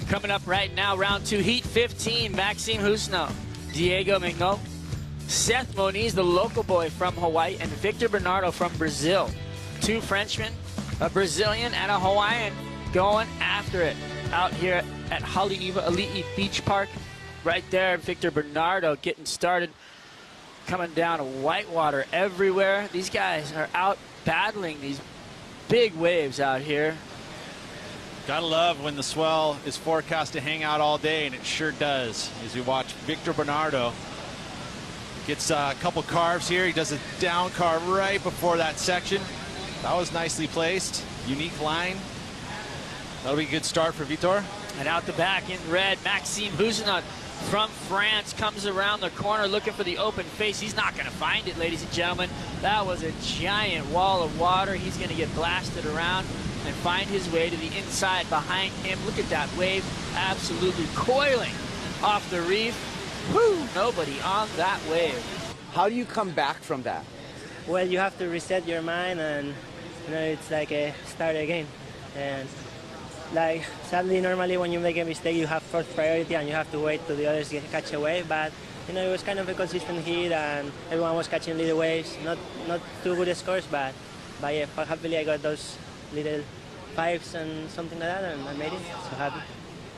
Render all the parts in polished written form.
Coming up right now, round 2, heat 15, Maxime Huscenot, Diego Mignot, Seth Moniz, the local boy from Hawaii, and Victor Bernardo from Brazil. 2 Frenchmen, a Brazilian and a Hawaiian going after it out here at Haleiwa Ali'i Beach Park. Right there, Victor Bernardo getting started, coming down whitewater everywhere. These guys are out battling these big waves out here. Gotta love when the swell is forecast to hang out all day, and it sure does. As we watch Victor Bernardo gets a couple carves here. He does a down carve right before that section. That was nicely placed. Unique line. That'll be a good start for Vitor. And out the back in red, Maxime Huscenot from France comes around the corner looking for the open face. He's not going to find it, ladies and gentlemen. That was a giant wall of water. He's going to get blasted around and find his way to the inside behind him. Look at that wave, absolutely coiling off the reef. Woo, nobody on that wave. How do you come back from that? Well, you have to reset your mind, and it's like a start again. And like, sadly, normally when you make a mistake, you have first priority and you have to wait till the others catch a wave. But it was kind of a consistent hit, and everyone was catching little waves. Not too good scores, but yeah, happily I got those little 5s and something like that, and I made it. So happy.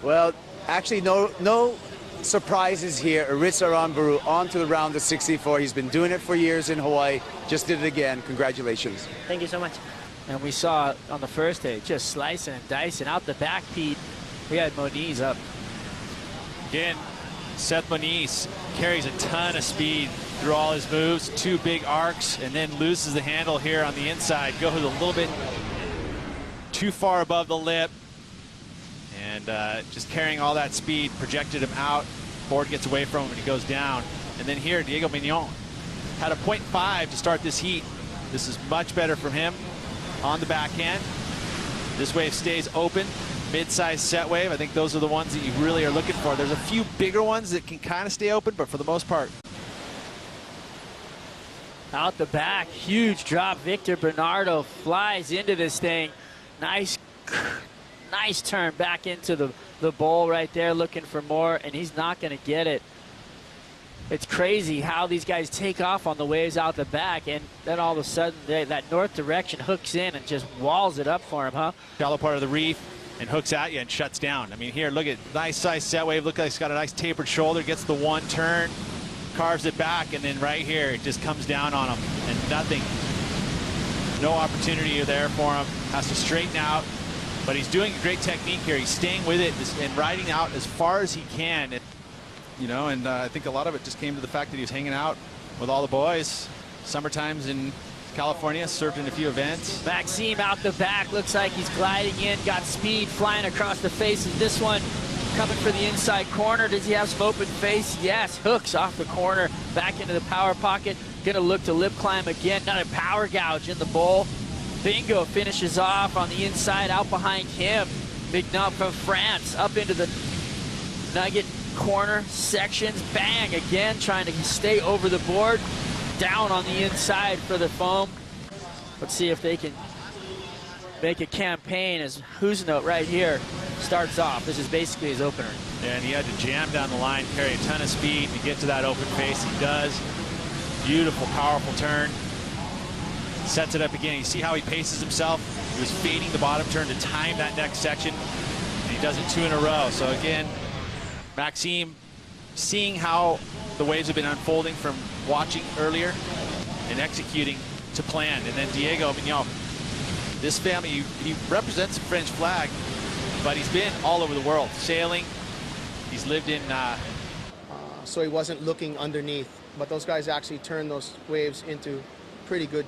Well, actually, no surprises here. Aritz Aranburu on to the round of 64. He's been doing it for years in Hawaii. Just did it again. Congratulations. Thank you so much. And we saw on the first day, just slicing and dicing. Out the back, Pete, we had Moniz up. Again, Seth Moniz carries a ton of speed through all his moves. 2 big arcs, and then loses the handle here on the inside. Goes a little bit too far above the lip. And just carrying all that speed, projected him out. Board gets away from him, and he goes down. And then here, Diego Mignot had a 0.5 to start this heat. This is much better from him on the backhand. This wave stays open, mid-sized set wave. I think those are the ones that you really are looking for. There's a few bigger ones that can kind of stay open, but for the most part. Out the back, huge drop. Victor Bernardo flies into this thing. Nice turn back into the bowl right there, looking for more, and he's not going to get it. It's crazy how these guys take off on the waves out the back, and then all of a sudden that north direction hooks in and just walls it up for him, huh? Shallow part of the reef and hooks at you and shuts down. I mean, here, look at nice size set wave. Look like he's got a nice tapered shoulder, gets the 1 turn, carves it back, and then right here it just comes down on him, and nothing. No opportunity there for him. Has to straighten out, but he's doing a great technique here. He's staying with it and riding out as far as he can. And I think a lot of it just came to the fact that he was hanging out with all the boys. Summertime's in California, served in a few events. Maxime out the back, looks like he's gliding in, got speed flying across the face of this one. Coming for the inside corner. Does he have some open face? Yes, hooks off the corner, back into the power pocket. Gonna look to lip climb again. Another power gouge in the bowl. Bingo finishes off on the inside. Out behind him, Mignot from France, up into the nugget corner sections. Bang again, trying to stay over the board. Down on the inside for the foam. Let's see if they can make a campaign as Huscenot right here starts off. This is basically his opener. And he had to jam down the line, carry a ton of speed to get to that open face. He does. Beautiful, powerful turn. Sets it up again. You see how he paces himself? He was fading the bottom turn to time that next section, and he does it 2 in a row. So again, Maxime seeing how the waves have been unfolding from watching earlier and executing to plan. And then Diego Mignot, this family, he represents the French flag, but he's been all over the world, sailing. He's lived in... so he wasn't looking underneath, but those guys actually turned those waves into pretty good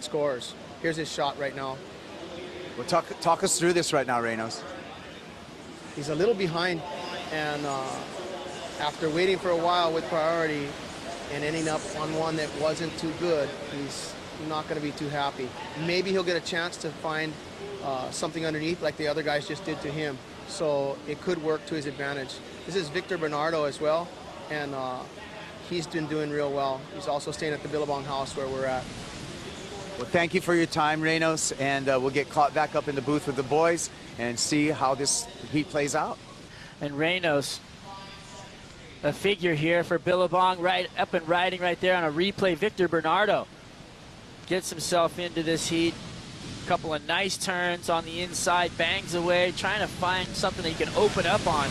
scores. Here's his shot right now. Well, talk us through this right now, Reynolds. He's a little behind, and after waiting for a while with priority and ending up on one that wasn't too good, he's not going to be too happy. Maybe he'll get a chance to find something underneath like the other guys just did to him. So it could work to his advantage. This is Victor Bernardo as well, and he's been doing real well. He's also staying at the Billabong house where we're at. Well, thank you for your time, Reynolds, and we'll get caught back up in the booth with the boys and see how this heat plays out. and Reynos. A figure here for Billabong, right up and riding right there on a replay. Victor Bernardo gets himself into this heat. A couple of nice turns on the inside, bangs away, trying to find something that he can open up on.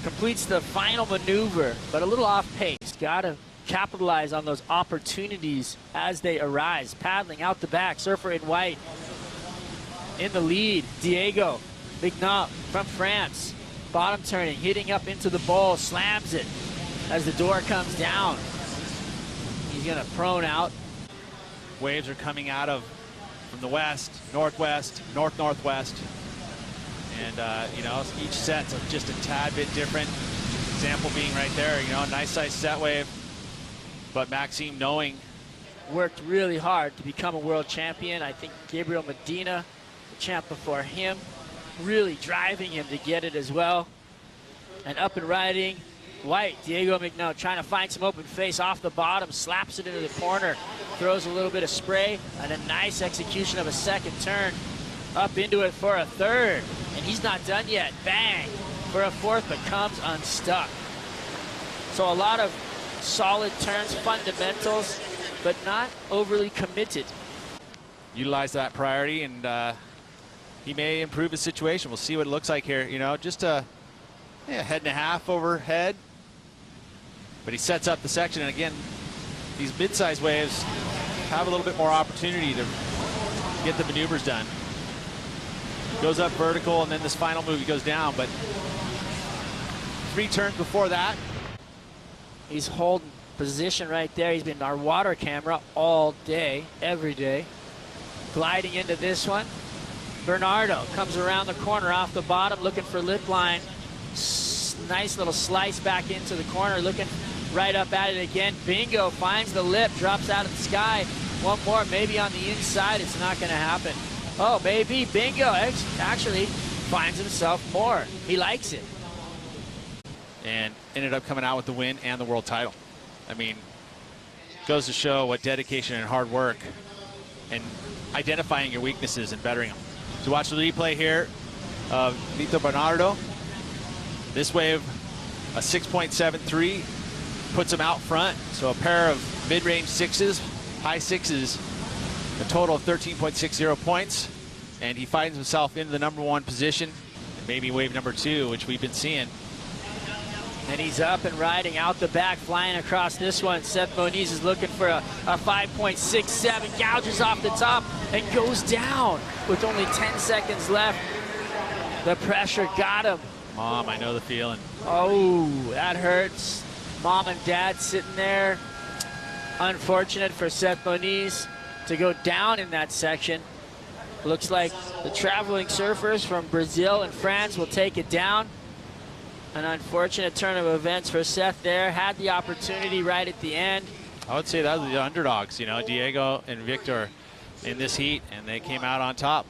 Completes the final maneuver, but a little off pace. Gotta capitalize on those opportunities as they arise. Paddling out the back, surfer in white. In the lead, Diego Mignot from France. Bottom turning, hitting up into the bowl, slams it as the door comes down. He's gonna prone out. Waves are coming out of from the west, northwest, north-northwest. And, you know, each set's just a tad bit different. Example being right there, you know, nice size set wave. But Maxime knowing. Worked really hard to become a world champion. I think Gabriel Medina, the champ before him, really driving him to get it as well. And up and riding, white, Diego Mignot trying to find some open face off the bottom, slaps it into the corner, throws a little bit of spray, and a nice execution of a second turn. Up into it for a third, and he's not done yet. Bang for a fourth, but comes unstuck. So a lot of solid turns, fundamentals, but not overly committed. Utilize that priority, and he may improve his situation. We'll see what it looks like here. You know, just a head and a half overhead, but he sets up the section. And again, these mid-size waves have a little bit more opportunity to get the maneuvers done. Goes up vertical, and then this final move he goes down, but 3 turns before that. He's holding position right there. He's been our water camera all day, every day. Gliding into this one. Bernardo comes around the corner off the bottom, looking for lip line. Nice little slice back into the corner, looking right up at it again. Bingo, finds the lip, drops out of the sky. One more, maybe on the inside. It's not going to happen. Oh, maybe Bingo actually finds himself more. He likes it. And ended up coming out with the win and the world title. I mean, goes to show what dedication and hard work and identifying your weaknesses and bettering them. So watch the replay here of Victor Bernardo. This wave, a 6.73, puts him out front. So a pair of mid-range sixes, high sixes, a total of 13.60 points. And he finds himself into the #1 position, maybe wave #2, which we've been seeing. And he's up and riding out the back, flying across this one. Seth Moniz is looking for a 5.67, gouges off the top and goes down with only 10 seconds left. The pressure got him. Mom, I know the feeling. Oh, that hurts. Mom and dad sitting there. Unfortunate for Seth Moniz to go down in that section. Looks like the traveling surfers from Brazil and France will take it down. An unfortunate turn of events for Seth there. Had the opportunity right at the end. I would say that was the underdogs, you know, Diego and Victor in this heat, and they came out on top.